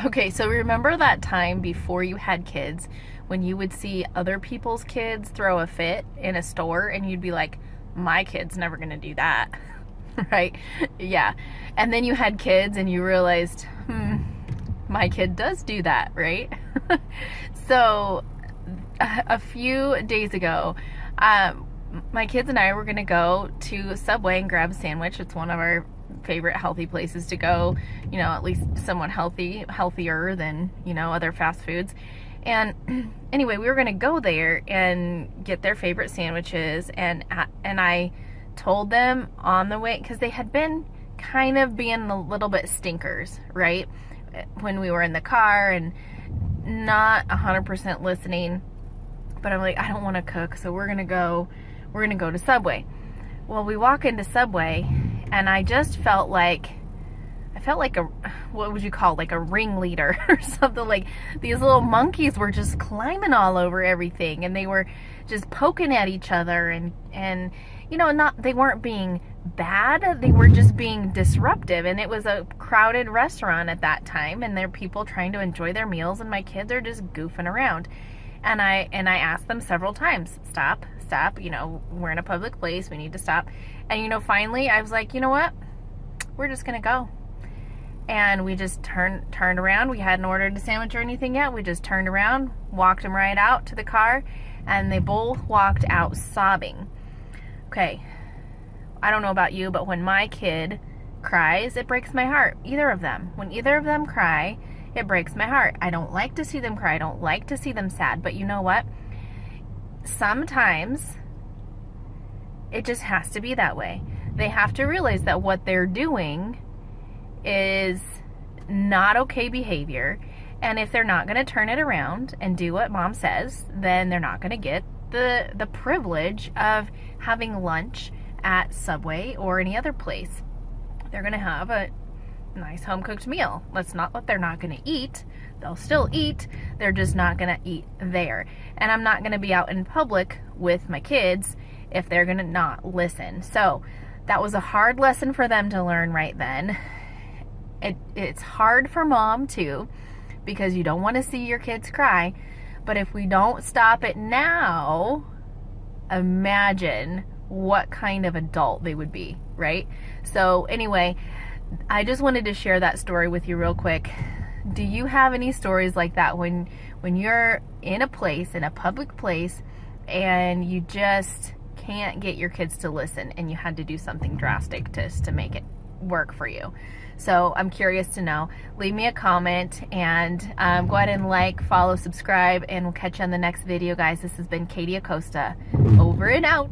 Okay, so remember that time before you had kids when you would see other people's kids throw a fit in a store and you'd be like, my kid's never gonna do that, right? Yeah. And then you had kids and you realized, my kid does do that, right? So a few days ago, my kids and I were gonna go to Subway and grab a sandwich. It's one of our favorite healthy places to go, at least somewhat healthier than, other fast foods. And anyway, we were going to go there and get their favorite sandwiches, and I told them on the way, because they had been kind of being a little bit stinkers, right? When we were in the car and not 100% listening, but I'm like, I don't want to cook, so we're going to go to Subway. Well, we walk into Subway, and I just felt like what would you call, like a ringleader or something. Like these little monkeys were just climbing all over everything, and they were just poking at each other, and they weren't being bad, they were just being disruptive. And it was a crowded restaurant at that time, and there are people trying to enjoy their meals, and my kids are just goofing around. And I asked them several times, stop, we're in a public place, we need to stop. And finally I was like, you know what, we're just gonna go. And we just turned around. We hadn't ordered a sandwich or anything yet. We just turned around, walked them right out to the car, and they both walked out sobbing. Okay, I don't know about you, but when my kid cries, it breaks my heart. Either of them. When either of them cry, it breaks my heart. I don't like to see them cry. I don't like to see them sad. But you know what? Sometimes it just has to be that way. They have to realize that what they're doing is not okay behavior, and if they're not going to turn it around and do what mom says, then they're not going to get the privilege of having lunch at Subway or any other place. They're going to have a nice home cooked meal. That's not what they're not going to eat. They'll still eat, they're just not going to eat there. And I'm not going to be out in public with my kids if they're going to not listen. So that was a hard lesson for them to learn right then. It's hard for mom too, because you don't want to see your kids cry. But if we don't stop it now, imagine what kind of adult they would be, right? So anyway, I just wanted to share that story with you real quick. Do you have any stories like that when you're in a place, in a public place, and you just can't get your kids to listen and you had to do something drastic to make it work for you? So I'm curious to know. Leave me a comment, and go ahead and like, follow, subscribe, and we'll catch you on the next video, guys. This has been Katie Acosta. Over and out.